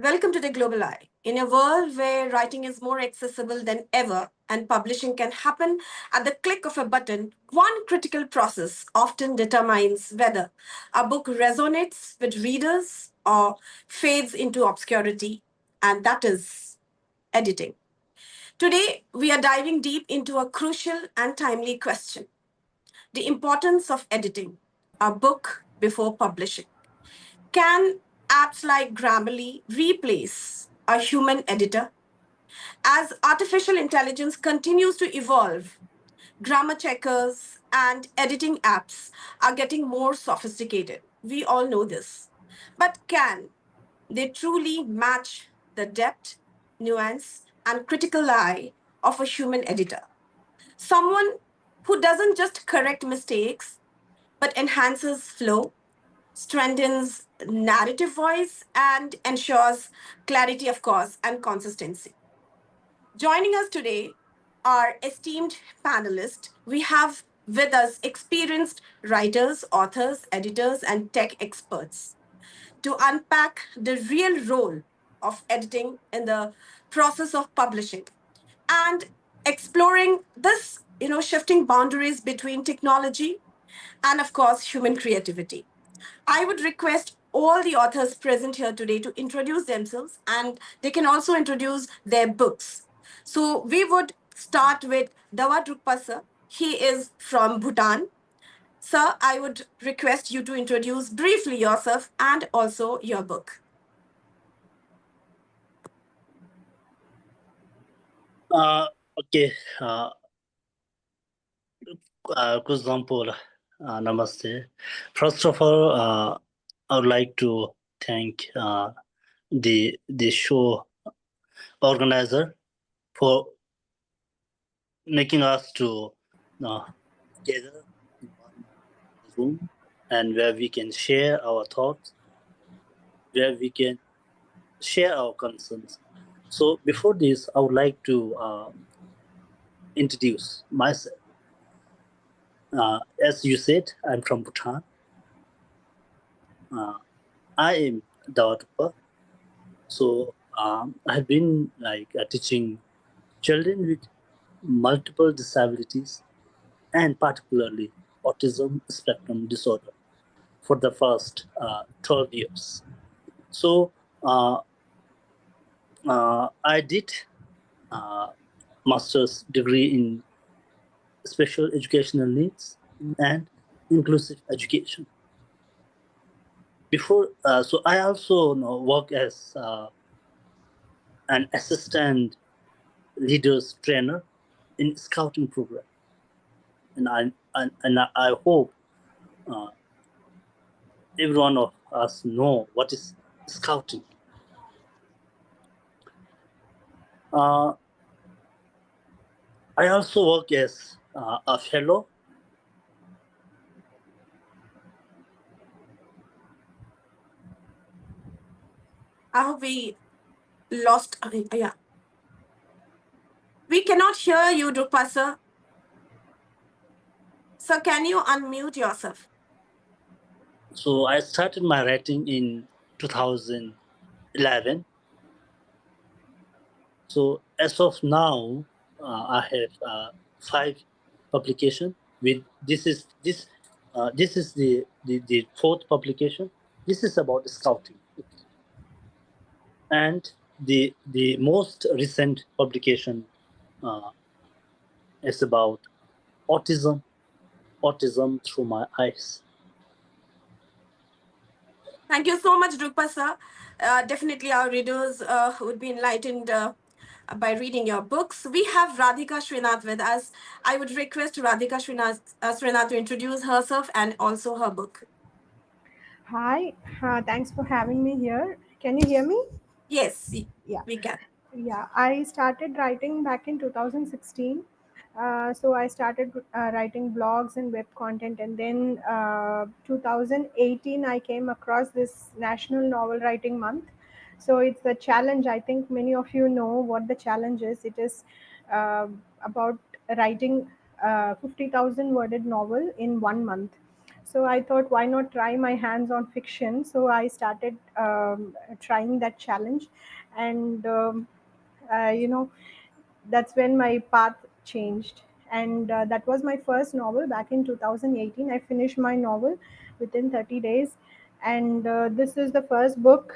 Welcome to the Global Eye. In a world where writing is more accessible than ever and publishing can happen at the click of a button, one critical process often determines whether a book resonates with readers or fades into obscurity, and that is editing. Today, we are diving deep into a crucial and timely question: the importance of editing a book before publishing. Can apps like Grammarly replace a human editor? As artificial intelligence continues to evolve, grammar checkers and editing apps are getting more sophisticated. We all know this. But can they truly match the depth, nuance, and critical eye of a human editor? Someone who doesn't just correct mistakes, but enhances flow, strengthens narrative voice, and ensures clarity, of course, and consistency. Joining us today are esteemed panelists. We have with us experienced writers, authors, editors, and tech experts to unpack the real role of editing in the process of publishing and exploring this, shifting boundaries between technology and, of course, human creativity. I would request all the authors present here today to introduce themselves, and they can also introduce their books. So we would start with Dawa Drukpa sir. He is from Bhutan. Sir, I would request you to introduce briefly yourself and also your book. Okay. Good example. Namaste. First of all, I would like to thank the show organizer for making us to gather in one room and where we can share our thoughts, where we can share our concerns. So before this, I would like to introduce myself. As you said, I'm from Bhutan. I am Dawadpa. So I've been teaching children with multiple disabilities and particularly autism spectrum disorder for the first 12 years. So I did master's degree in special educational needs and inclusive education. Before, so I also work as an assistant leaders trainer in scouting program, and I hope uh, every one of us know what is scouting. Uh, I also work as a fellow. I hope we lost. Yeah. We cannot hear you, Drukpa sir. Sir, can you unmute yourself? So I started my writing in 2011. So as of now, I have 5 publication. With this is the fourth publication. This is about scouting, and the most recent publication uh, is about autism. Autism through my eyes. Thank you so much, Drukpa sir. Definitely, our readers would be enlightened by reading your books. We have Radhika Srinath with us. I would request Radhika Srinath to introduce herself and also her book. Hi, thanks for having me here. Can you hear me? Yes, Yeah. we can. Yeah, I started writing back in 2016. So I started writing blogs and web content, and then 2018 I came across this National Novel Writing Month. So it's a challenge. I think many of you know what the challenge is. It is about writing 50,000 worded novel in 1 month. So I thought, why not try my hands on fiction? So I started trying that challenge, and that's when my path changed. And that was my first novel back in 2018. I finished my novel within 30 days, and this is the first book.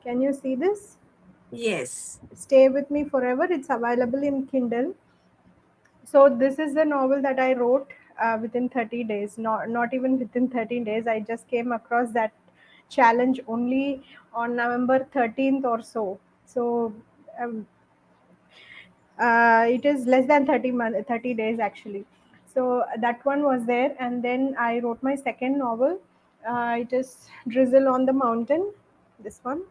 Can you see this? Yes. Stay With Me Forever. It's available in Kindle. So this is the novel that I wrote within 30 days. Not even within 13 days. I just came across that challenge only on November 13th or so. So um, it is less than 30 days actually. So that one was there, and then I wrote my second novel. It is Drizzle on the Mountain. This one.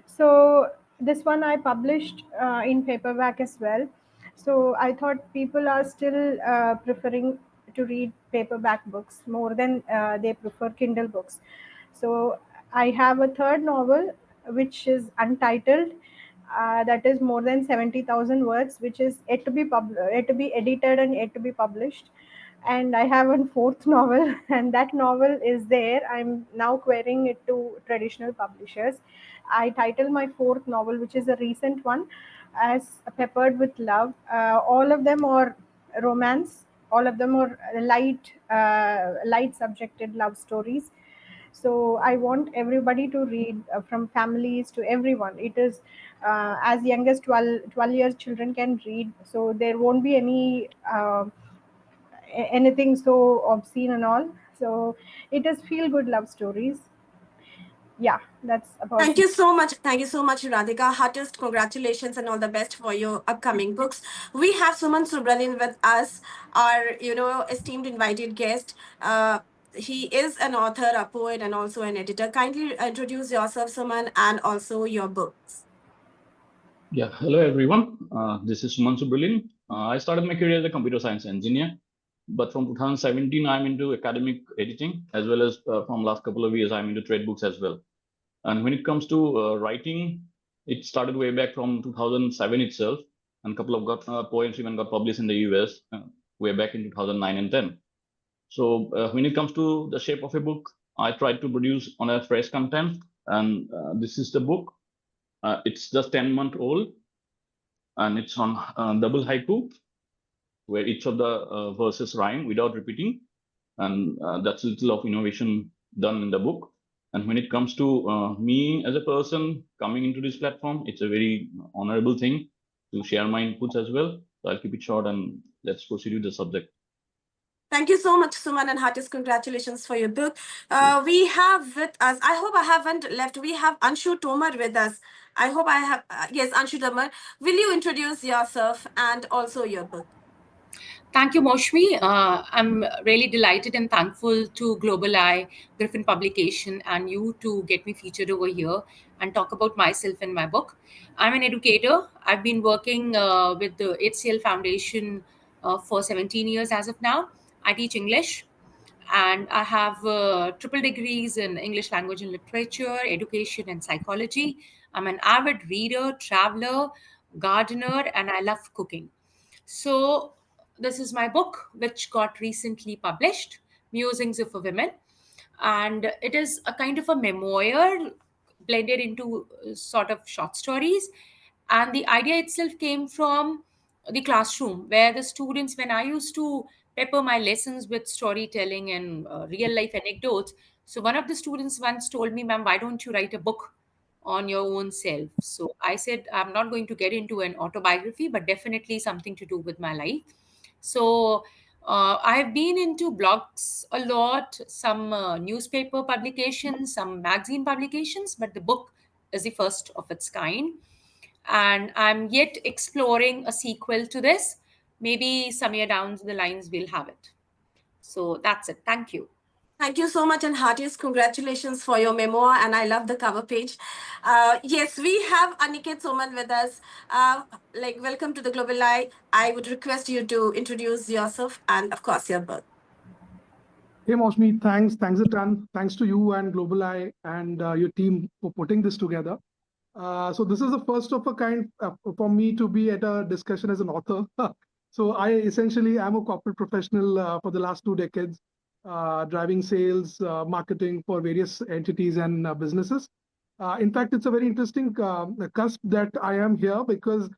So this one I published in paperback as well. So I thought people are still preferring to read paperback books more than they prefer Kindle books. So I have a third novel which is untitled. That is more than 70,000 words, which is yet to be edited and yet to be published. And I have a fourth novel, and that novel is there. I'm now querying it to traditional publishers. I title my fourth novel, which is a recent one, as Peppered with Love. All of them are romance. All of them are light subjected love stories. So I want everybody to read, from families to everyone. It is as young as 12 years children can read, so there won't be anything so obscene and all. So it is feel good love stories. Yeah, that's about Thank you so much. Thank you so much, Radhika. Heartiest congratulations and all the best for your upcoming books. We have Suman Subralin with us, our esteemed invited guest. He is an author, a poet, and also an editor. Kindly introduce yourself, Suman, and also your books. Yeah, hello everyone. This is Suman Subralin. I started my career as a computer science engineer, but from 2017 I'm into academic editing, as well as from last couple of years I'm into trade books as well. And when it comes to writing, it started way back from 2007 itself, and a couple of poems even got published in the US way back in 2009 and 10. So when it comes to the shape of a book, I tried to produce on a fresh content, and this is the book. It's just 10-month old, and it's on double haiku, where each of the verses rhyme without repeating, and that's a little of innovation done in the book. And when it comes to me as a person coming into this platform, it's a very honorable thing to share my inputs as well. So I'll keep it short, and let's proceed with the subject. Thank you so much, Suman, and heartiest congratulations for your book. We have with us, I hope I haven't left, we have Anshu Tomar with us. I hope I have, yes, Anshu Tomar. Will you introduce yourself and also your book? Thank you, Moshmi. I'm really delighted and thankful to Global Eye, Griffin Publication, and you to get me featured over here and talk about myself and my book. I'm an educator. I've been working with the HCL Foundation for 17 years as of now. I teach English, and I have triple degrees in English language and literature, education, and psychology. I'm an avid reader, traveler, gardener, and I love cooking. So, this is my book, which got recently published, Musings of a Women. And it is a kind of a memoir blended into sort of short stories. And the idea itself came from the classroom, where the students, when I used to pepper my lessons with storytelling and real life anecdotes, so one of the students once told me, "Ma'am, why don't you write a book on your own self?" So I said, I'm not going to get into an autobiography, but definitely something to do with my life. So I've been into blogs a lot, some newspaper publications, some magazine publications, but the book is the first of its kind. And I'm yet exploring a sequel to this. Maybe somewhere down the lines we'll have it. So that's it. Thank you. Thank you so much, and heartiest congratulations for your memoir. And I love the cover page. Yes, we have Aniket Soman with us. Welcome to the Global Eye. I would request you to introduce yourself and, of course, your book. Hey, Moshmi, thanks a ton. Thanks to you and Global Eye and your team for putting this together. So this is the first of a kind for me to be at a discussion as an author. So I essentially am a corporate professional for the last 2 decades, driving sales, marketing for various entities and businesses. In fact, it's a very interesting cusp that I am here because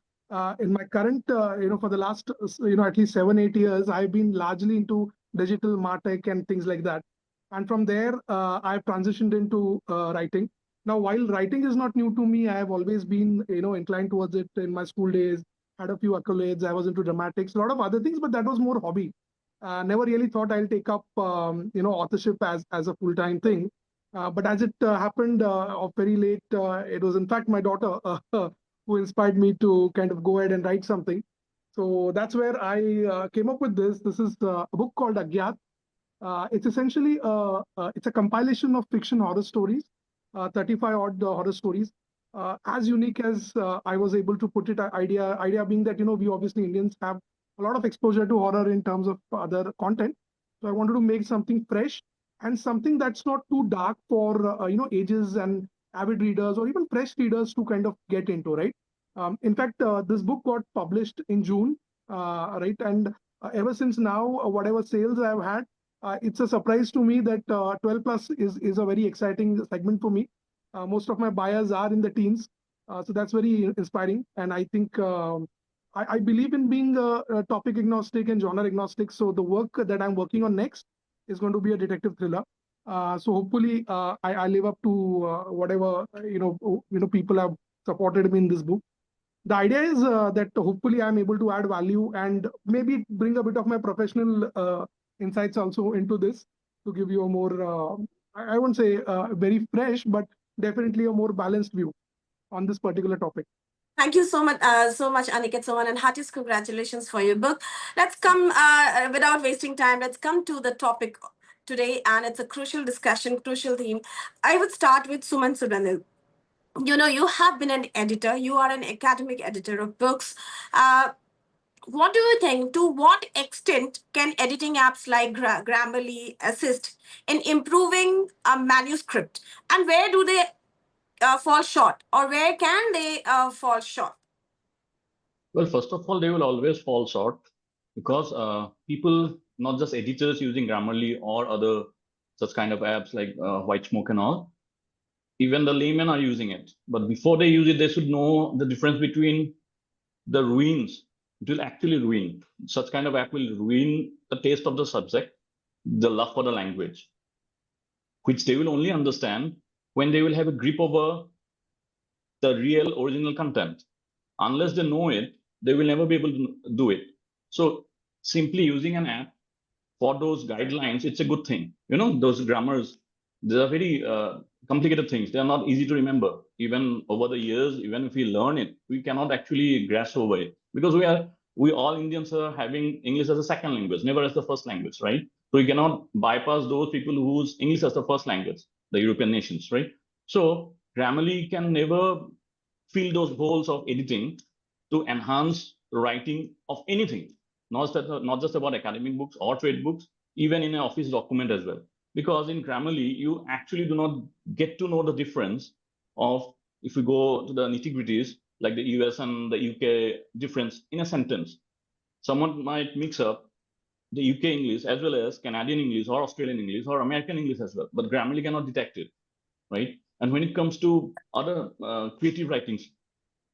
in my current, for the last, at least 7, 8 years, I've been largely into digital martech and things like that. And from there, I've transitioned into writing. Now, while writing is not new to me, I have always been, inclined towards it in my school days, had a few accolades. I was into dramatics, a lot of other things, but that was more hobby. Never really thought I'll take up, authorship as a full-time thing. But as it happened of very late, it was in fact my daughter who inspired me to kind of go ahead and write something. So that's where I came up with this. This is a book called Agyat. It's essentially it's a compilation of fiction horror stories, 35 odd horror stories. As unique as I was able to put it, idea being that we obviously Indians have a lot of exposure to horror in terms of other content. So I wanted to make something fresh and something that's not too dark for ages and avid readers or even fresh readers to kind of get into, right? In fact, this book got published in June, right? And ever since now, whatever sales I've had, it's a surprise to me that 12 plus is a very exciting segment for me. Most of my buyers are in the teens, so that's very inspiring. And I think I believe in being topic agnostic and genre agnostic. So the work that I'm working on next is going to be a detective thriller. So hopefully I live up to whatever people have supported me in this book. The idea is that hopefully I'm able to add value and maybe bring a bit of my professional insights also into this to give you a more, I won't say very fresh, but definitely a more balanced view on this particular topic. Thank you so much, Aniket Soman, and heartiest congratulations for your book. Let's come, without wasting time, let's come to the topic today, and it's a crucial discussion, crucial theme. I would start with Suman Subranil. You have been an editor, you are an academic editor of books. What do you think? To what extent can editing apps like Grammarly assist in improving a manuscript? And where do they fall short? Or where can they fall short? Well, first of all, they will always fall short because people, not just editors using Grammarly or other such kind of apps like White Smoke and all, even the laymen are using it. But before they use it, they should know the difference between the ruins. It will actually ruin. Such kind of app will ruin the taste of the subject, the love for the language, which they will only understand when they will have a grip over the real original content. Unless they know it, they will never be able to do it. So simply using an app for those guidelines, it's a good thing. Those grammars, they are very complicated things. They are not easy to remember. Even over the years, even if we learn it, we cannot actually grasp over it because we all Indians are having English as a second language, never as the first language, right? So we cannot bypass those people whose English as the first language, the European nations, right? So Grammarly can never fill those holes of editing to enhance writing of anything, not just about academic books or trade books, even in an office document as well. Because in Grammarly, you actually do not get to know the difference of, if we go to the nitty-gritties, like the US and the UK difference in a sentence. Someone might mix up the UK English as well as Canadian English or Australian English or American English as well, but Grammarly cannot detect it, right? And when it comes to other creative writings,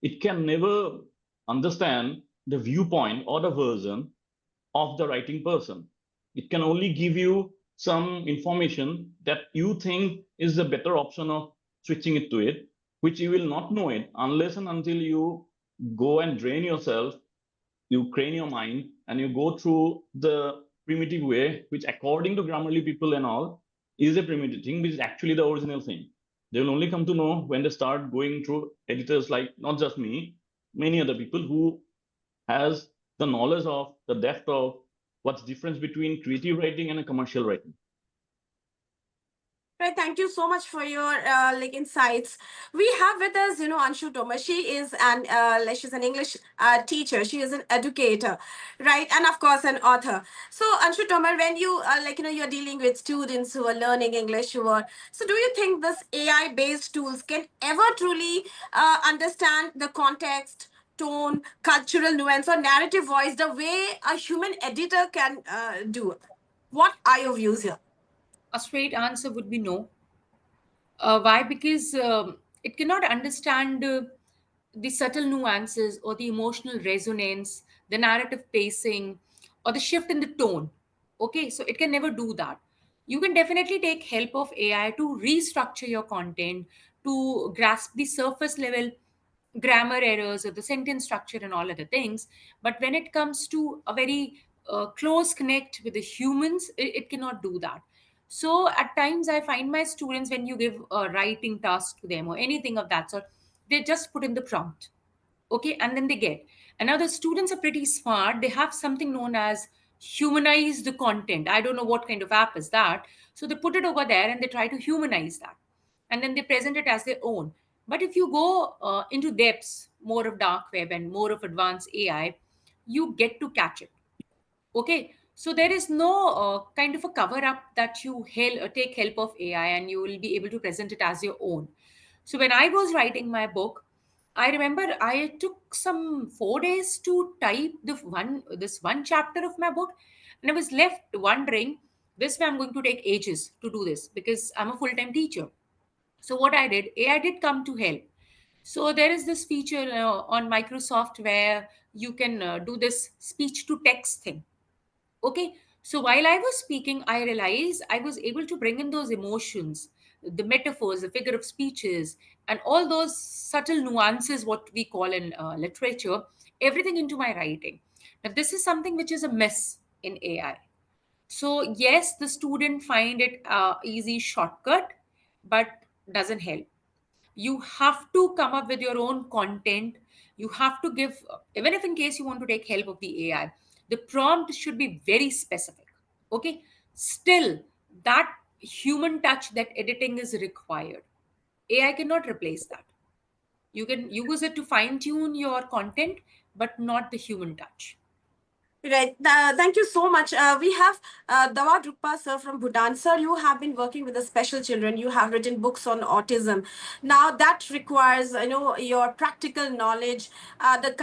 it can never understand the viewpoint or the version of the writing person. It can only give you some information that you think is the better option of switching it to it, which you will not know it unless and until you go and drain yourself, you train your mind, and you go through the primitive way, which according to Grammarly people and all, is a primitive thing, which is actually the original thing. They will only come to know when they start going through editors like not just me, many other people who has the knowledge of the depth of what's difference between creative writing and a commercial writing. Right, thank you so much for your insights. We have with us, Anshu Tomar. She's an English teacher. She is an educator, right, and of course an author. So Anshu Tomar, when you you're dealing with students who are learning English, so do you think this AI-based tools can ever truly understand the context, tone, cultural nuance, or narrative voice the way a human editor can do. What are your views here? A straight answer would be no. Why? Because it cannot understand the subtle nuances or the emotional resonance, the narrative pacing, or the shift in the tone. Okay, so it can never do that. You can definitely take help of AI to restructure your content, to grasp the surface level grammar errors or the sentence structure and all other things. But when it comes to a very close connect with the humans, it cannot do that. So at times I find my students, when you give a writing task to them or anything of that sort, they just put in the prompt, okay, and then they get. And now the students are pretty smart. They have something known as humanize the content. I don't know what kind of app is that. So they put it over there and they try to humanize that, and then they present it as their own. But if you go into depths, more of dark web and more of advanced AI, you get to catch it. Okay, so there is no kind of a cover up that you take help of AI and you will be able to present it as your own. So when I was writing my book, I remember I took some 4 days to type this one chapter of my book, and I was left wondering, this way I'm going to take ages to do this because I'm a full-time teacher. So what I did, AI did come to help. So there is this feature on Microsoft where you can do this speech to text thing. Okay, so while I was speaking, I realized I was able to bring in those emotions, the metaphors, the figure of speeches, and all those subtle nuances, what we call in literature, everything into my writing. Now, this is something which is a mess in AI. So, yes, the student find it easy shortcut, but doesn't help. You have to come up with your own content. You have to give, even if in case you want to take help of the AI, the prompt should be very specific. Okay, still that human touch, that editing is required. AI cannot replace that. You can use it to fine tune your content, but not the human touch. Right. Thank you so much. We have Dawa Drukpa sir from Bhutan. Sir, you have been working with the special children. You have written books on autism. Now that requires, your practical knowledge, the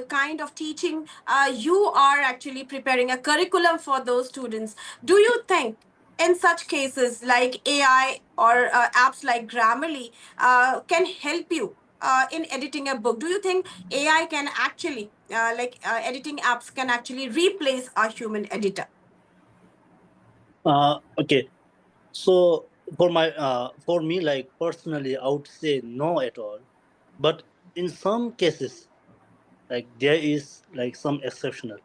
kind of teaching you are actually preparing a curriculum for those students. Do you think in such cases like AI or apps like Grammarly can help you in editing a book? Do you think AI can actually, editing apps can actually replace a human editor? Okay. So for me, like personally, I would say no at all. But in some cases, like there is like some exceptional,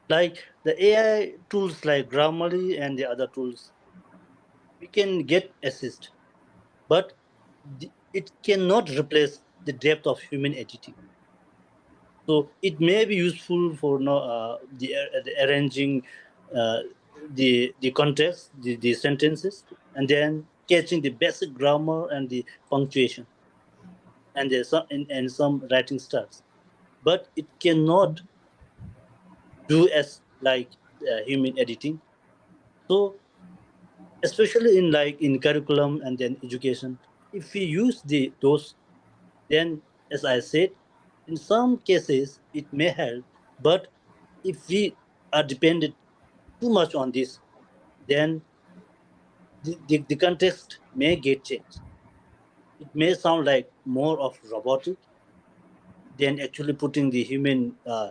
like the AI tools like Grammarly and the other tools, we can get assist, but it cannot replace the depth of human editing. So it may be useful for the arranging uh, the context, the sentences, and then catching the basic grammar and the punctuation and some writing styles. But it cannot do as like human editing. So especially in like in curriculum and then education, if we use those, then as I said, in some cases it may help, but if we are dependent too much on this, then the context may get changed. It may sound like more of robotic than actually putting the human uh,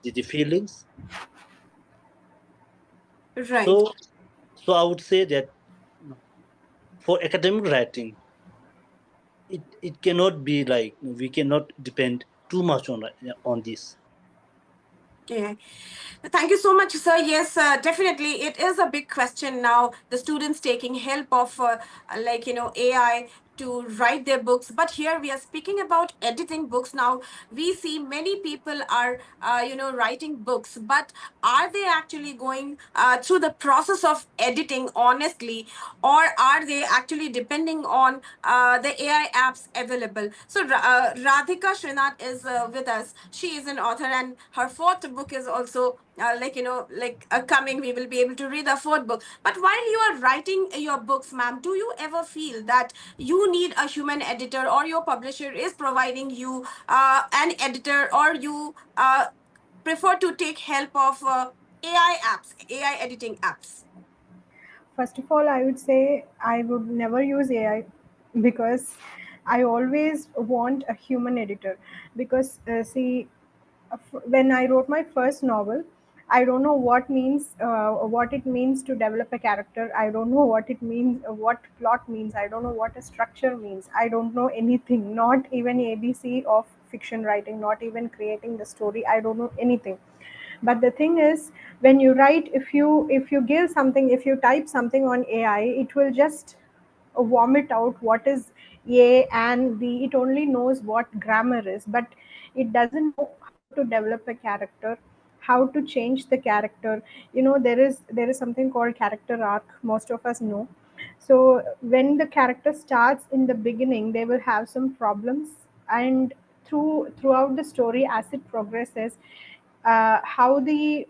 the feelings. Right. So so I would say that for academic writing, it cannot be like we cannot depend too much on this. Okay. Thank you so much, sir. Yes, definitely. It is a big question now. The students taking help of, AI to write their books. But here we are speaking about editing books. Now we see many people are, writing books. But are they actually going through the process of editing honestly, or are they actually depending on the AI apps available? So Radhika Srinath is with us. She is an author, and her fourth book is also coming, we will be able to read the fourth book. But while you are writing your books, ma'am, do you ever feel that you need a human editor, or your publisher is providing you an editor, or you prefer to take help of AI apps, AI editing apps? First of all, I would say I would never use AI because I always want a human editor. Because see, when I wrote my first novel, I don't know what it means to develop a character. I don't know what it means, what plot means. I don't know what a structure means. I don't know anything, not even ABC of fiction writing, not even creating the story. I don't know anything. But the thing is, when you write, if you give something, if you type something on AI, it will just vomit out what is A and B. It only knows what grammar is, but it doesn't know how to develop a character, how to change the character. There is something called character arc, most of us know. So when the character starts in the beginning, they will have some problems, and throughout the story, as it progresses, how the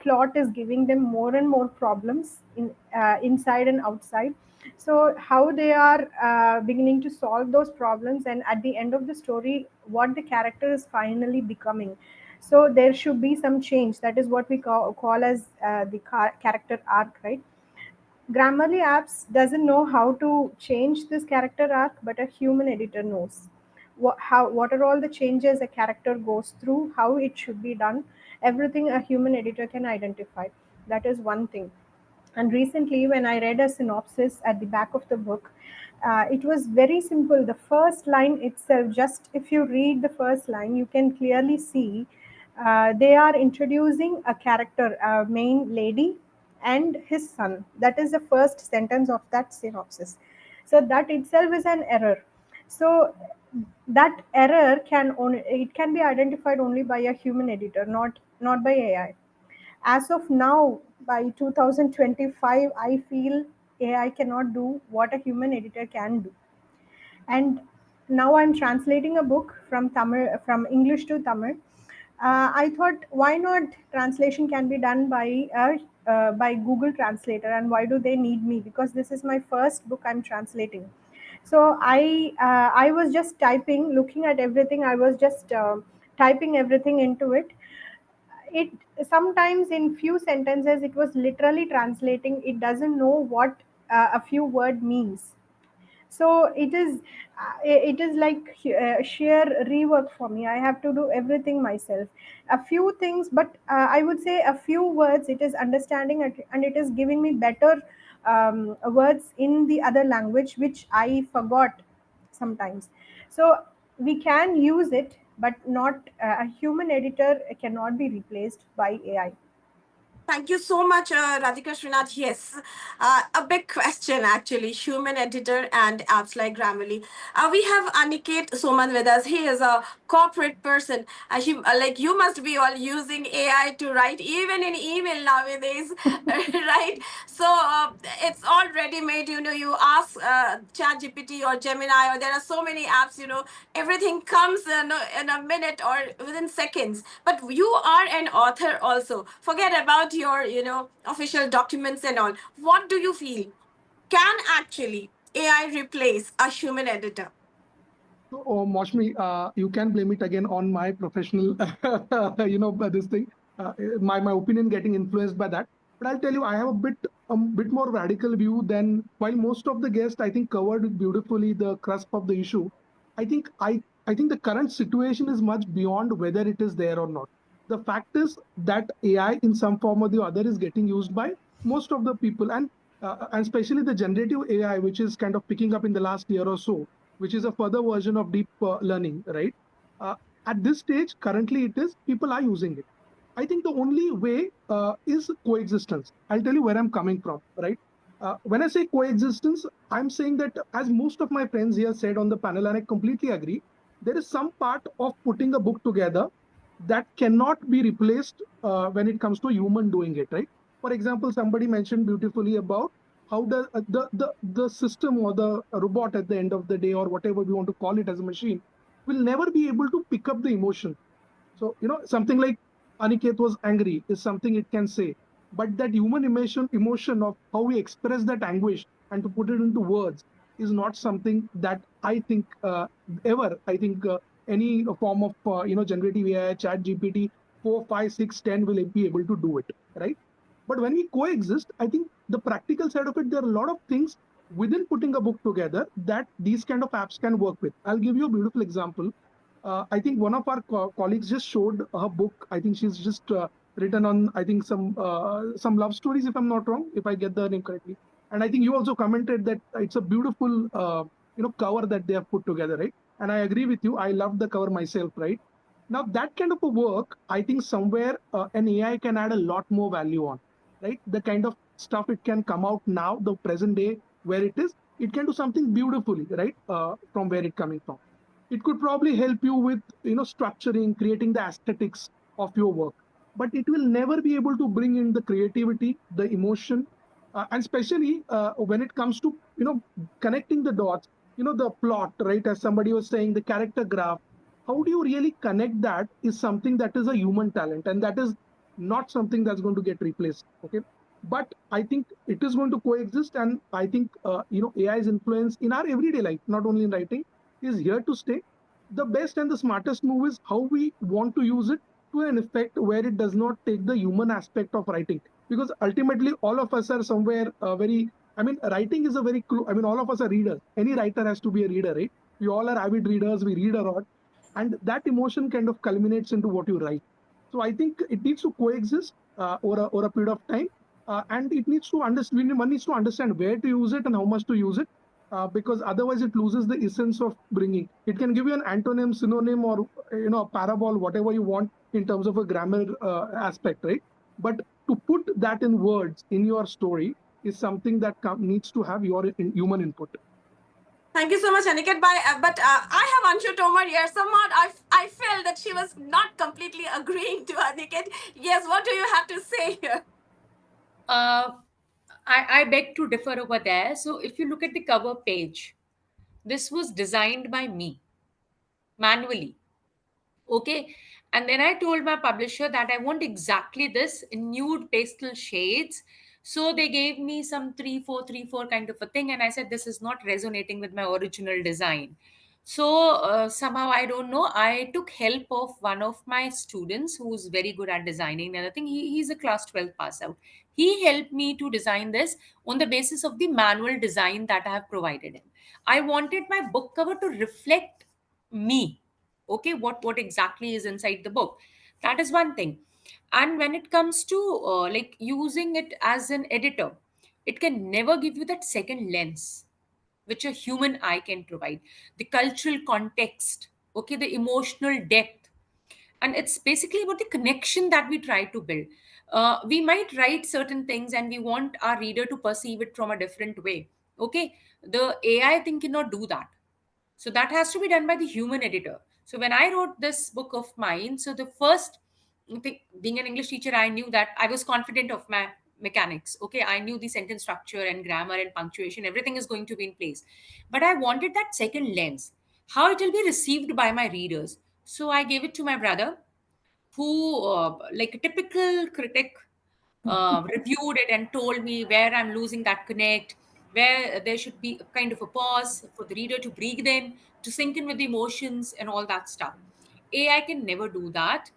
plot is giving them more and more problems inside and outside. So how they are beginning to solve those problems, and at the end of the story, what the character is finally becoming. So there should be some change. That is what we call as the character arc, right? Grammarly apps doesn't know how to change this character arc, but a human editor knows what are all the changes a character goes through, how it should be done. Everything a human editor can identify. That is one thing. And recently, when I read a synopsis at the back of the book, it was very simple. The first line itself, just if you read the first line, you can clearly see they are introducing a character, a main lady, and his son. That is the first sentence of that synopsis. So that itself is an error. So that error can be identified only by a human editor, not by AI. As of now, by 2025, I feel AI cannot do what a human editor can do. And now I'm translating a book from English to Tamil. I thought, why not translation can be done by Google Translator, and why do they need me? Because this is my first book I'm translating. So I was just typing, looking at everything. I was just typing everything into it. It sometimes in few sentences it was literally translating. It doesn't know what a few word means. So it is like sheer rework for me. I have to do everything myself. A few things, but I would say a few words it is understanding, and it is giving me better words in the other language which I forgot sometimes. So we can use it, but not a human editor cannot be replaced by AI. Thank you so much, Radhika Srinath. Yes, a big question actually. Human editor and apps like Grammarly. We have Aniket Soman with us. He is a corporate person. Like you must be all using AI to write, even in email nowadays, right? So it's all ready made. You ask ChatGPT or Gemini, or there are so many apps. Everything comes in a minute or within seconds. But you are an author also. Forget about your official documents and all. What do you feel? Can actually AI replace a human editor? So, Moshmi, you can blame it again on my professional, by this thing, my opinion getting influenced by that. But I'll tell you, I have a bit more radical view than while most of the guests I think covered beautifully the crust of the issue. I think the current situation is much beyond whether it is there or not. The fact is that AI in some form or the other is getting used by most of the people, and especially the generative AI, which is kind of picking up in the last year or so, which is a further version of deep learning, right? Uh, at this stage, currently it is, people are using it. I think the only way is coexistence. I'll tell you where I'm coming from, right? When I say coexistence, I'm saying that, as most of my friends here said on the panel, and I completely agree, there is some part of putting a book together that cannot be replaced when it comes to a human doing it, right? For example, somebody mentioned beautifully about how the system or the robot at the end of the day, or whatever we want to call it as a machine, will never be able to pick up the emotion. So something like Aniket was angry is something it can say. But that human emotion of how we express that anguish and to put it into words is not something that I think ever. I think any form of generative AI, Chat GPT, 4, 5, 6, 10 will be able to do it, right? But when we coexist, I think the practical side of it, there are a lot of things within putting a book together that these kind of apps can work with. I'll give you a beautiful example. I think one of our colleagues just showed her book. I think she's just written on, I think, some love stories, if I'm not wrong, if I get the name correctly. And I think you also commented that it's a beautiful, cover that they have put together, right? And I agree with you. I loved the cover myself, right? Now that kind of a work, I think somewhere an AI can add a lot more value on, right? The kind of stuff it can come out now, the present day where it can do something beautifully, right? From where it coming from. It could probably help you with structuring, creating the aesthetics of your work, but it will never be able to bring in the creativity, the emotion, and especially when it comes to connecting the dots, the plot, right? As somebody was saying, the character graph. How do you really connect that is something that is a human talent, and that is not something that's going to get replaced. Okay, but I think it is going to coexist, and I think AI's influence in our everyday life, not only in writing, is here to stay. The best and the smartest move is how we want to use it to an effect where it does not take the human aspect of writing. Because ultimately, all of us are somewhere very. I mean, writing is a very. I mean, all of us are readers. Any writer has to be a reader, right? We all are avid readers. We read a lot, and that emotion kind of culminates into what you write. So I think it needs to coexist over a period of time, and it needs to understand. One needs to understand where to use it and how much to use it, because otherwise it loses the essence of bringing. It can give you an antonym, synonym, or a parabole, whatever you want in terms of a grammar aspect, right? But to put that in words in your story is something that needs to have your human input. Thank you so much, Aniket. But I have Anshu Tomar here. Somewhat, I felt that she was not completely agreeing to Aniket. Yes, what do you have to say here? I beg to differ over there. So if you look at the cover page, this was designed by me manually. Okay. And then I told my publisher that I want exactly this in nude pastel shades. So they gave me some 3-4-3-4 kind of a thing. And I said, this is not resonating with my original design. So somehow, I don't know, I took help of one of my students who's very good at designing. And I think he's a class 12 pass out. He helped me to design this on the basis of the manual design that I have provided him. I wanted my book cover to reflect me. Okay, what exactly is inside the book? That is one thing. And when it comes to like using it as an editor, it can never give you that second lens which a human eye can provide, the cultural context, okay, the emotional depth. And it's basically about the connection that we try to build. We might write certain things and we want our reader to perceive it from a different way. Okay, the AI thing cannot do that. So that has to be done by the human editor. So when I wrote this book of mine, so the first thing, being an English teacher, I knew that I was confident of my mechanics. Okay, I knew the sentence structure and grammar and punctuation, everything is going to be in place. But I wanted that second lens, how it will be received by my readers. So I gave it to my brother, who, like a typical critic, reviewed it and told me where I'm losing that connect, where there should be a kind of a pause for the reader to breathe in, to sink in with the emotions and all that stuff. AI can never do that.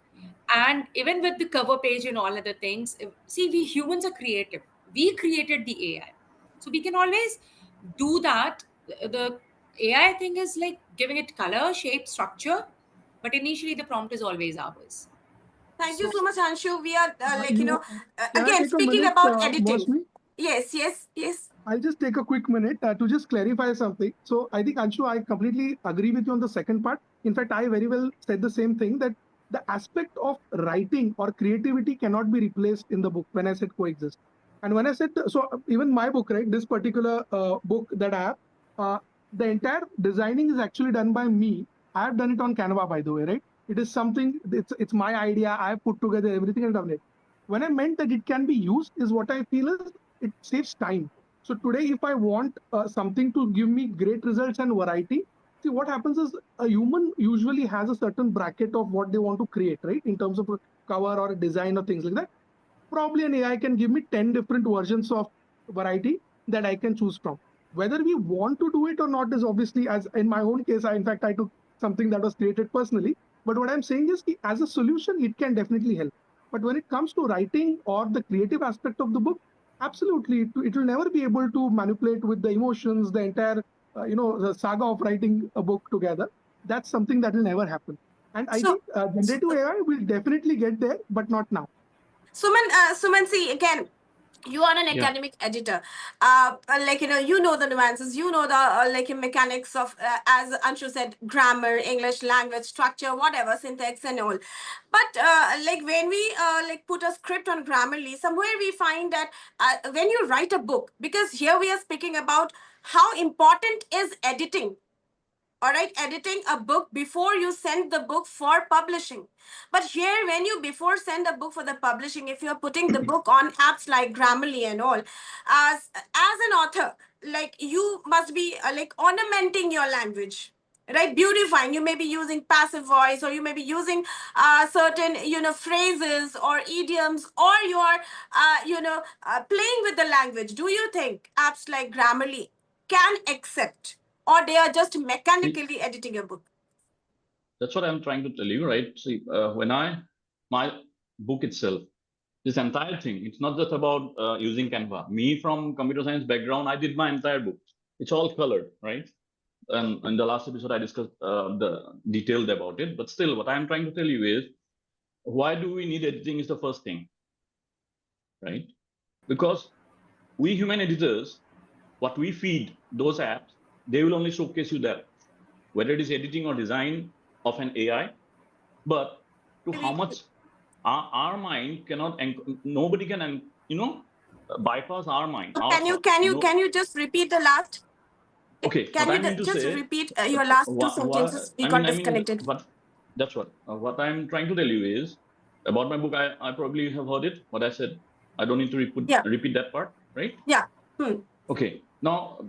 And even with the cover page and all other things, see, we humans are creative. We created the AI. So we can always do that. The AI thing is like giving it color, shape, structure, but initially the prompt is always ours. Thank you So so much, Anshu. We are Can I again take a speaking minute, about editing. Mosmi? Yes. I'll just take a quick minute to just clarify something. So I think, Anshu, I completely agree with you on the second part. In fact, I very well said the same thing, that the aspect of writing or creativity cannot be replaced in the book when I said coexist. And when I said, so even my book, right, this particular book that I have, uh, the entire designing is actually done by me. I have done it on Canva, by the way, right? It is something, it's my idea. I have put together everything and done it. When I meant that it can be used is what I feel is it saves time. So today, if I want something to give me great results and variety, See, what happens is a human usually has a certain bracket of what they want to create, right? In terms of a cover or a design or things like that. Probably an AI can give me 10 different versions of variety that I can choose from. Whether we want to do it or not is obviously, as in my own case, in fact, I took something that was created personally. But what I'm saying is, as a solution, it can definitely help. But when it comes to writing or the creative aspect of the book, absolutely, it will never be able to manipulate with the emotions, the entire, the saga of writing a book together. That's something that will never happen. And I So, think generative AI will definitely get there, but not now. Suman, see, again, you are an academic editor. You know the nuances, you know the mechanics of, as Anshu said, grammar, English language, structure, whatever, syntax and all. But when we put a script on Grammarly, somewhere we find that when you write a book, because here we are speaking about how important is editing. All right, editing a book before you send the book for publishing. But here, when you before send a book for the publishing, if you're putting the book on apps like Grammarly and all, as an author, you must be ornamenting your language, right? Beautifying. You may be using passive voice, or you may be using certain phrases or idioms, or you're playing with the language. Do you think apps like Grammarly can accept, or they are just mechanically editing a book? That's what I'm trying to tell you, right? See, my book itself, this entire thing, it's not just about using Canva. Me from computer science background, I did my entire book. It's all colored, right? And in the last episode, I discussed the detailed about it. But still, what I'm trying to tell you is, why do we need editing is the first thing, right? Because we human editors, what we feed those apps, they will only showcase you that, whether it is editing or design of an AI, but to how much our mind cannot, nobody can, bypass our mind, our thoughts. Can you just repeat the last? Okay, Can what I you mean to just say, repeat your last two why, sentences? We got disconnected. but that's what I'm trying to tell you is about my book. I probably have heard it. What I said, I don't need to repeat that part, right? Yeah. Okay. Now,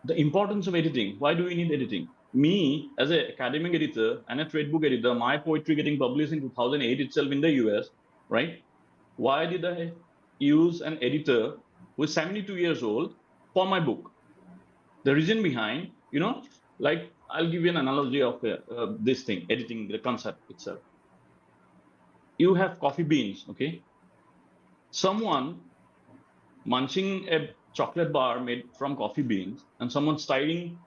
the importance of editing. Why do we need editing? Me, as an academic editor and a trade book editor, my poetry getting published in 2008 itself in the US, right? Why did I use an editor who is 72 years old for my book? The reason behind, I'll give you an analogy of this thing, editing, the concept itself. You have coffee beans, okay? Someone munching a chocolate bar made from coffee beans and someone stirring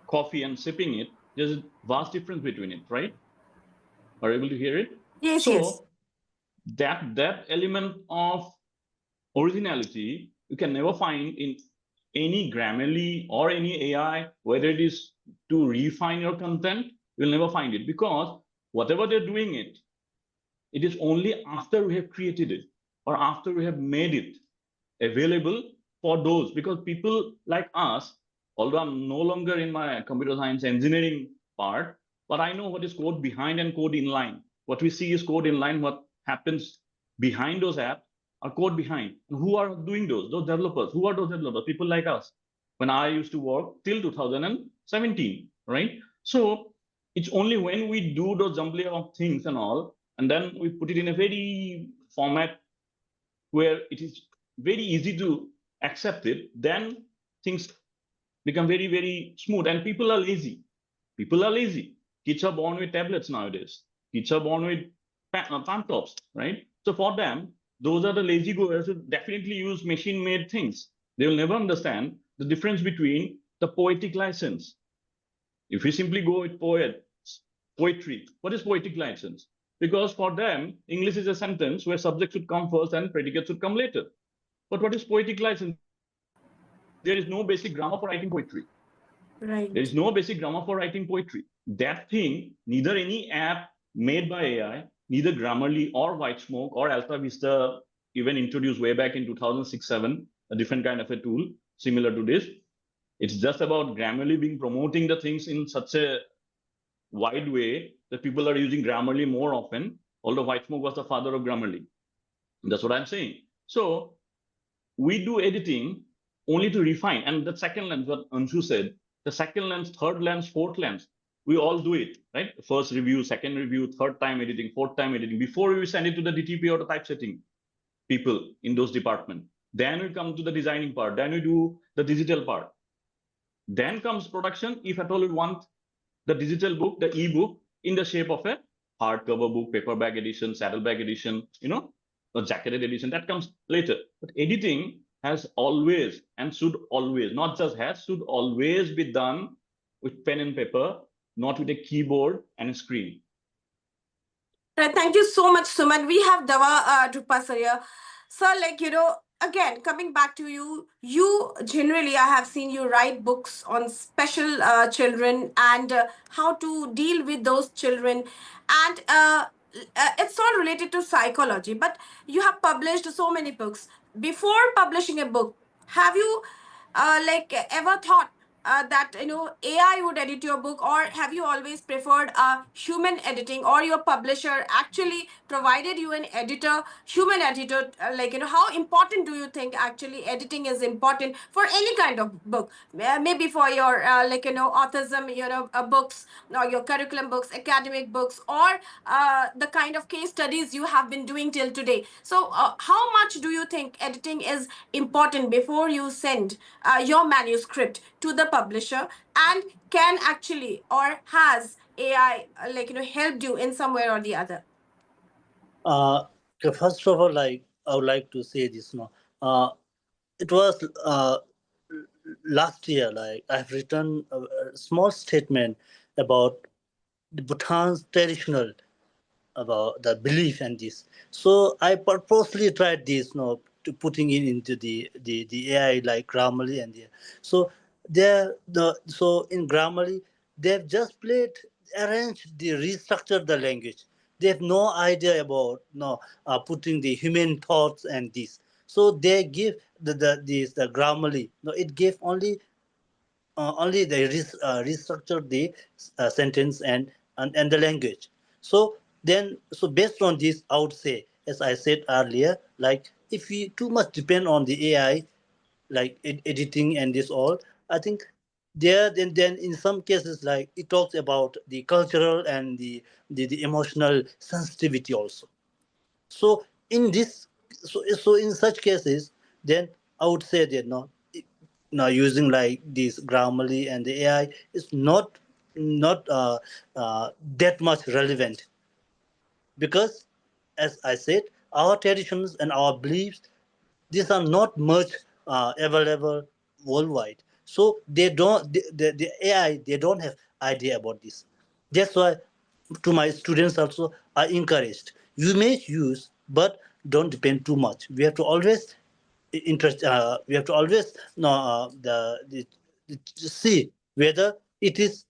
coffee and sipping it, there's a vast difference between it, right? Are you able to hear it? Yes, so yes. that element of originality you can never find in any Grammarly or any AI, whether it is to refine your content, you'll never find it, because whatever they're doing it is only after we have created it or after we have made it available for those. Because people like us, although I'm no longer in my computer science engineering part, but I know what is code behind and code inline. What we see is code inline. What happens behind those apps are code behind. And who are doing those? Those developers. Who are those developers? People like us. When I used to work till 2017, right? So it's only when we do those jumbling of things and all, and then we put it in a very format where it is very easy to accept it, then things become very, very smooth. And people are lazy. People are lazy. Kids are born with tablets nowadays. Kids are born with palm tops, right? So for them, those are the lazy goers who definitely use machine-made things. They will never understand the difference between the poetic license. If we simply go with poetry, what is poetic license? Because for them, English is a sentence where subject should come first and predicate should come later. But what is poetic license? There is no basic grammar for writing poetry. Right. There is no basic grammar for writing poetry. That thing, neither any app made by AI, neither Grammarly or Whitesmoke or Alta Vista even introduced way back in 2006-07, a different kind of a tool similar to this. It's just about Grammarly being promoting the things in such a wide way that people are using Grammarly more often, although Whitesmoke was the father of Grammarly. That's what I'm saying. So we do editing only to refine. And the second lens, what Anshu said, the second lens, third lens, fourth lens, We all do it, right? First review, second review, third time editing, fourth time editing, before we send it to the DTP or the typesetting people in those departments. Then we come to the designing part. Then we do the digital part. Then comes production. If at all we want the digital book, the e-book in the shape of a hardcover book, paperback edition, saddleback edition, a jacketed edition, that comes later. But editing has always and should always, not just has, should always be done with pen and paper, not with a keyboard and a screen. Right, thank you so much, Suman. We have Dava Drupasar here. So, again, coming back to you, generally, I have seen you write books on special children and how to deal with those children. And it's all related to psychology, but you have published so many books. Before publishing a book, have you ever thought that AI would edit your book, or have you always preferred human editing, or your publisher actually provided you an editor, human editor? How important do you think actually editing is important for any kind of book? Maybe for your autism, books, or your curriculum books, academic books, or the kind of case studies you have been doing till today. So how much do you think editing is important before you send your manuscript to the publisher, and can actually, or has AI helped you in some way or the other? First of all, I would like to say this. No, it was last year. I've written a small statement about the Bhutan's traditional, about the belief and this. So I purposely tried this, to putting it into the AI like Grammarly and the. So so in Grammarly they've just played, arranged, the restructured the language. They have no idea about putting the human thoughts and this. So they give the Grammarly. No, it gave only they restructure the sentence and the language. So based on this, I would say, as I said earlier, like if we too much depend on the AI, like editing and this all, I think then in some cases, like it talks about the cultural and the emotional sensitivity also. So in this, so in such cases, then I would say that now using like this Grammarly and the AI is not that much relevant, because as I said, our traditions and our beliefs, these are not much available worldwide. So they don't the AI, they don't have idea about this. That's why to my students also I encouraged, you may use but don't depend too much. We have to always we have to always see whether it is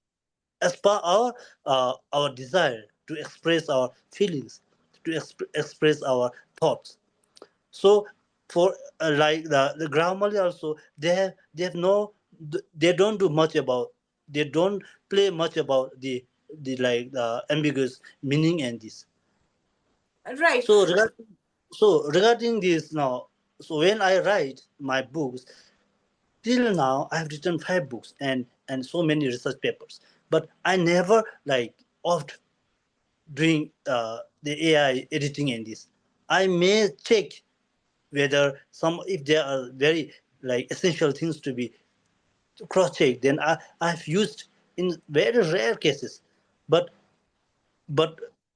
as per our desire to express our feelings, to express our thoughts. So for like the Grammarly also, they have no, they don't do much about, they don't play much about the ambiguous meaning and this. Right. So regarding this now, so when I write my books, till now I've written 5 books and so many research papers, but I never like opt doing the AI editing in this. I may check whether some, if there are very like essential things to be cross checked, then I've used in very rare cases. But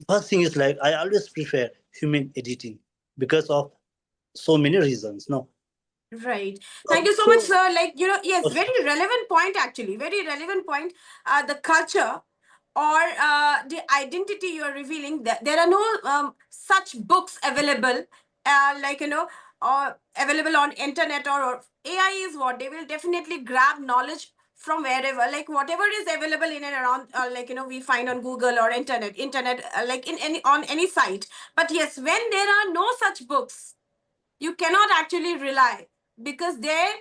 first thing is, like, I always prefer human editing because of so many reasons. No. Right. Thank you so much, So sir. Yes, very relevant point, actually. Very relevant point. The culture or the identity you are revealing, there are no such books available, or available on internet, or AI is what? They will definitely grab knowledge from wherever, like whatever is available in and around, we find on Google or internet, like in any, on any site. But yes, when there are no such books, you cannot actually rely, because there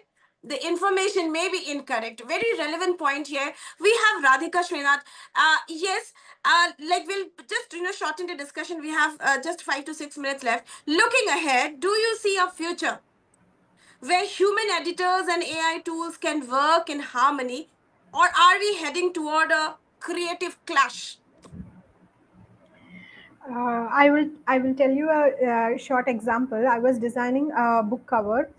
the information may be incorrect. Very relevant point here. We have Radhika Srinath. Yes, we'll just shorten the discussion. We have just 5 to 6 minutes left. Looking ahead, do you see a future where human editors and AI tools can work in harmony, or are we heading toward a creative clash? I will tell you a short example. I was designing a book cover.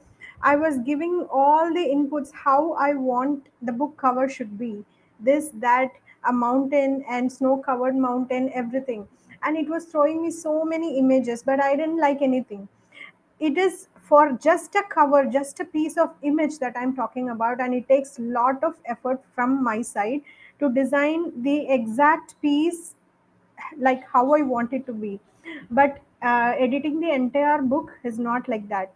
I was giving all the inputs how I want the book cover should be. This, that, a mountain and snow covered mountain, everything. And it was throwing me so many images, but I didn't like anything. It is for just a cover, just a piece of image that I'm talking about, and it takes lot of effort from my side to design the exact piece like how I want it to be. But editing the entire book is not like that.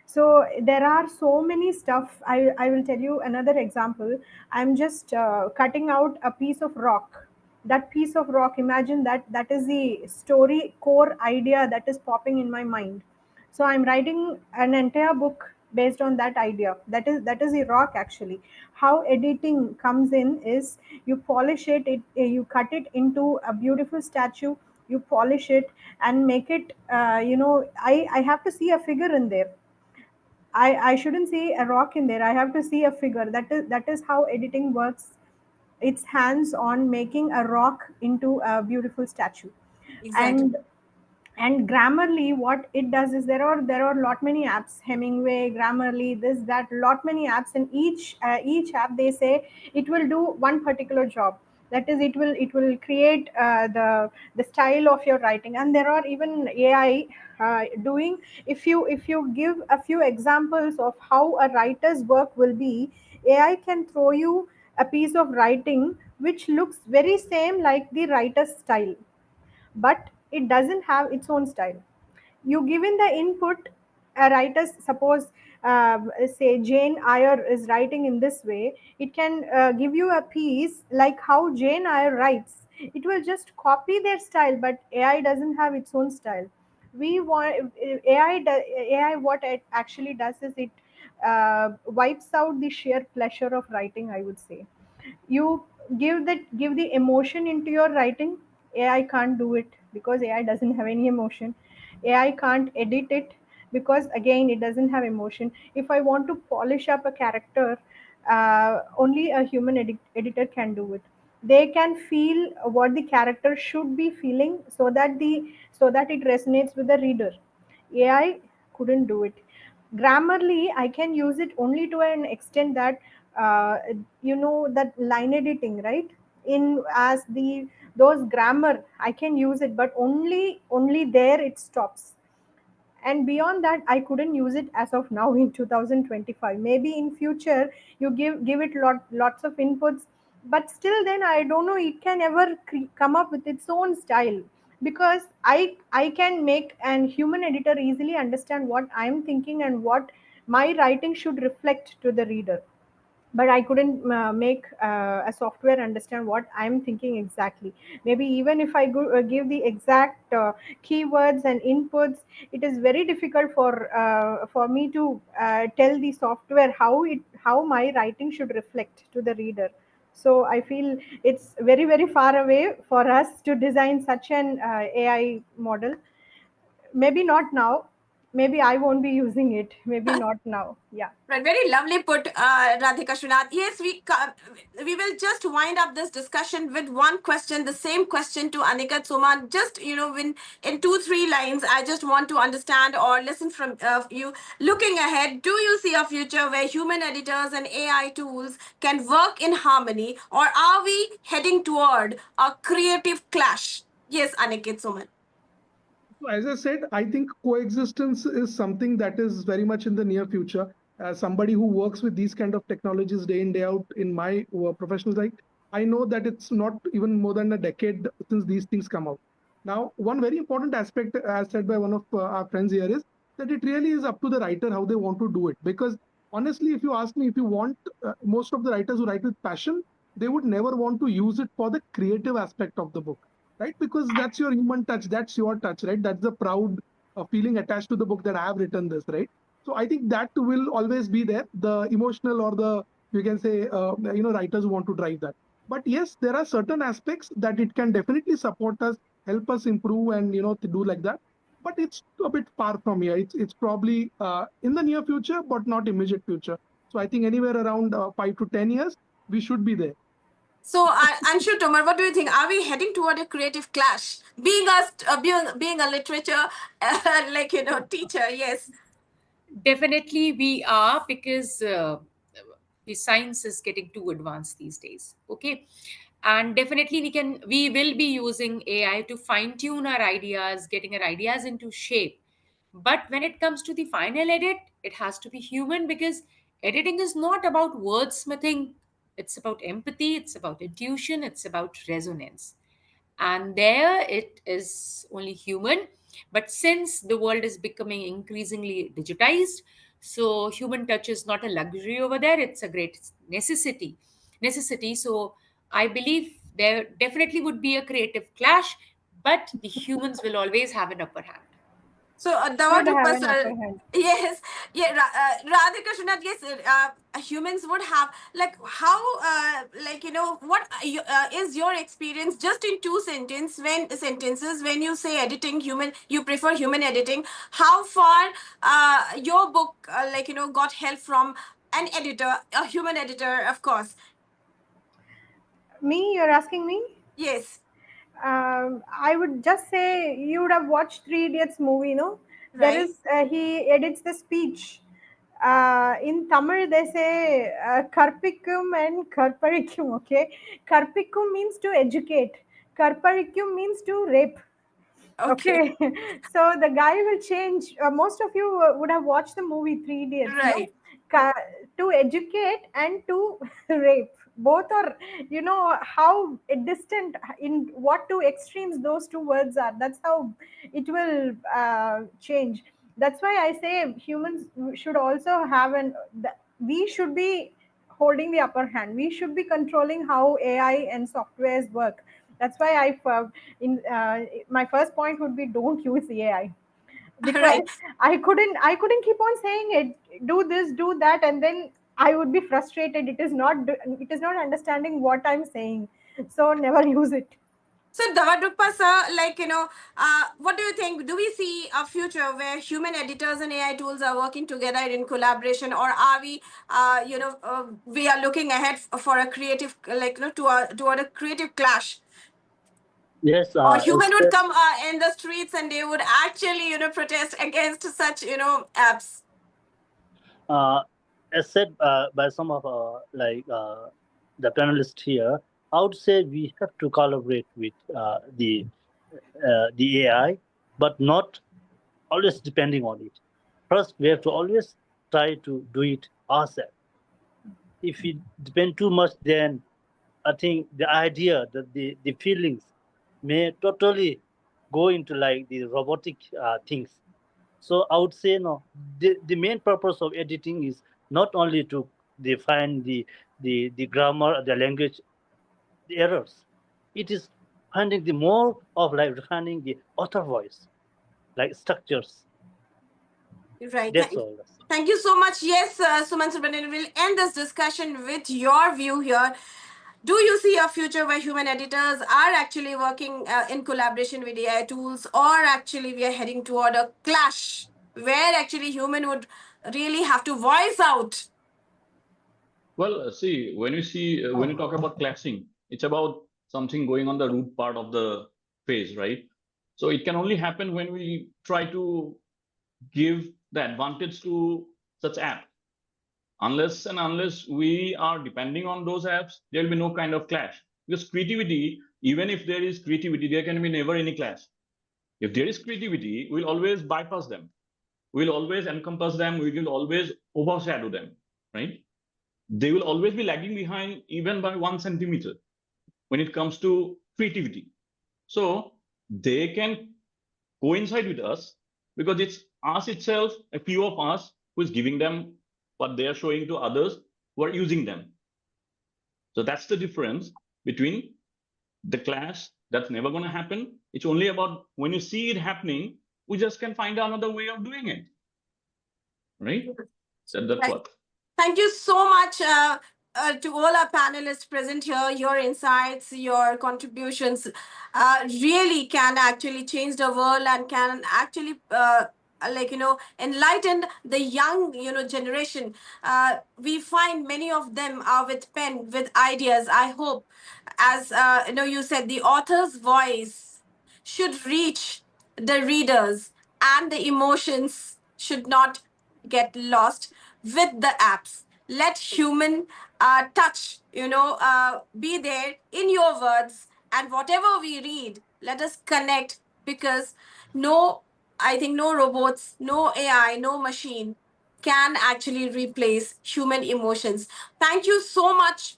So there are so many stuff. I will tell you another example. I'm just cutting out a piece of rock. That piece of rock, imagine that that is the story core idea that is popping in my mind. So I'm writing an entire book based on that idea. That is the rock actually. How editing comes in is you polish it, you cut it into a beautiful statue, you polish it and make it, I have to see a figure in there. I shouldn't see a rock in there. I have to see a figure. That is how editing works. It's hands on making a rock into a beautiful statue. Exactly. And Grammarly, what it does is there are lot many apps, Hemingway, Grammarly, this, that, lot many apps, and each app, they say it will do one particular job. That is, it will create the style of your writing. And there are even AI doing, if you give a few examples of how a writer's work will be, AI can throw you a piece of writing which looks very same like the writer's style, but it doesn't have its own style. You given the input, a writer, suppose, say Jane Eyre is writing in this way, it can give you a piece like how Jane Eyre writes. It will just copy their style, but AI doesn't have its own style. We want AI, what it actually does is it wipes out the sheer pleasure of writing, I would say. You give the emotion into your writing. AI can't do it because AI doesn't have any emotion. AI can't edit it because again it doesn't have emotion. If I want to polish up a character, only a human editor can do it. They can feel what the character should be feeling, so that it resonates with the reader. AI couldn't do it. Grammarly, I can use it only to an extent that, uh, that line editing, right? In as the those grammar, I can use it, but only there it stops. And beyond that, I couldn't use it as of now in 2025. Maybe in future you give it lots of inputs, but still then I don't know it can ever come up with its own style, because I can make an human editor easily understand what I'm thinking and what my writing should reflect to the reader. But I couldn't make a software understand what I'm thinking exactly. Maybe even if I give the exact keywords and inputs, it is very difficult for me to tell the software how my writing should reflect to the reader. So I feel it's very very far away for us to design such an AI model. Maybe not now. Maybe I won't be using it. Maybe not now. Yeah. Right, very lovely put, Radhika Srinath. Yes, we will just wind up this discussion with one question, the same question to Aniket Suman. Just, when in 2-3 lines, I just want to understand or listen from you. Looking ahead, do you see a future where human editors and AI tools can work in harmony, or are we heading toward a creative clash? Yes, Aniket Suman. So as I said, I think coexistence is something that is very much in the near future. As somebody who works with these kind of technologies day in day out in my professional life, I know that it's not even more than a decade since these things come out. Now, one very important aspect, as said by one of our friends here, is that it really is up to the writer how they want to do it. Because honestly, if you ask me, if you want, most of the writers who write with passion, they would never want to use it for the creative aspect of the book, right? Because that's your human touch, that's your touch, right? That's the proud feeling attached to the book that I have written this, right? So I think that will always be there, the emotional or the, you can say, writers who want to drive that. But yes, there are certain aspects that it can definitely support us, help us improve, and to do like that. But it's a bit far from here. It's probably in the near future, but not immediate future. So I think anywhere around 5 to 10 years, we should be there. So, Anshu, Tomar, what do you think? Are we heading toward a creative clash? Being a literature, teacher, yes. Definitely we are, because the science is getting too advanced these days. Okay. And definitely we will be using AI to fine tune our ideas, getting our ideas into shape. But when it comes to the final edit, it has to be human, because editing is not about wordsmithing. It's about empathy, it's about intuition, it's about resonance. And there it is only human. But since the world is becoming increasingly digitized, so human touch is not a luxury over there, it's a great necessity. So I believe there definitely would be a creative clash, but the humans will always have an upper hand. So, Should have Dawadrupa an upper sir, hand. yes, yeah, Radhika Srinath, yes, humans would have, like, how, what is your experience just in sentences when you say editing human, you prefer human editing? How far your book, got help from an editor, a human editor, of course? Me, you're asking me? Yes, I would just say you would have watched Three Idiots movie, no? There right. is he edits the speech. In Tamil, they say karpikum and karparikum. Okay, karpikum means to educate. Karparikum means to rape. Okay, Okay, so the guy will change. Most of you would have watched the movie Three Idiots, no? right. To educate and to rape. Both are, how distant, in what two extremes those two words are. That's how it will change. That's why I say humans should also have we should be holding the upper hand. We should be controlling how AI and softwares work. That's why my first point would be don't use AI, because Right. I couldn't keep on saying it, do this, do that, and then I would be frustrated. It is not understanding what I'm saying, so never use it. So, Dawadrupa sir, what do you think? Do we see a future where human editors and AI tools are working together in collaboration, or are we are looking ahead for a creative, toward a creative clash? Yes, Or human would come in the streets and they would actually, protest against such, apps. as said by some of the panelists here, I would say we have to collaborate with the AI, but not always depending on it. First, we have to always try to do it ourselves. If we depend too much, then I think the idea that the feelings may totally go into like the robotic things. So I would say no. The main purpose of editing is not only to define the grammar, the language, the errors. It is finding the more of like refining the author voice, like structures. Right. That's all. Thank you so much. Yes, Suman Subramanian, we'll end this discussion with your view here. Do you see a future where human editors are actually working in collaboration with AI tools, or actually we are heading toward a clash where actually human would really have to voice out? Well, see, when you talk about clashing, it's about something going on the root part of the phase, right? So it can only happen when we try to give the advantage to such app. Unless we are depending on those apps, there will be no kind of clash. Because creativity, even if there is creativity, there can be never any clash. If there is creativity, we'll always bypass them. We'll always encompass them. We will always overshadow them, right? They will always be lagging behind even by 1 centimeter when it comes to creativity. So they can coincide with us because it's us itself, a few of us, who is giving them what they are showing to others who are using them. So that's the difference between the clash that's never going to happen. It's only about when you see it happening, we just can find another way of doing it. Right? So that's what. Thank you so much to all our panelists present here. Your insights, your contributions really can actually change the world and can actually enlightened the young, generation. We find many of them are with pen, with ideas. I hope, as you said, the author's voice should reach the readers, and the emotions should not get lost with the apps. Let human touch, be there in your words, and whatever we read, let us connect, because no, I think no robots, no AI, no machine can actually replace human emotions. Thank you so much,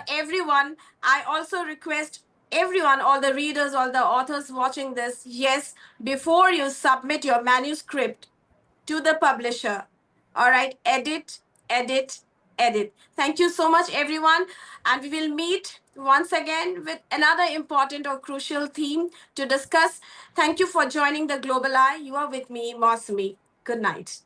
everyone. I also request everyone, all the readers, all the authors watching this, yes, before you submit your manuscript to the publisher, all right, edit, edit, edit. Thank you so much, everyone. And we will meet once again with another important or crucial theme to discuss. Thank you for joining the Global Eye. You are with me, Mousumi. Good night.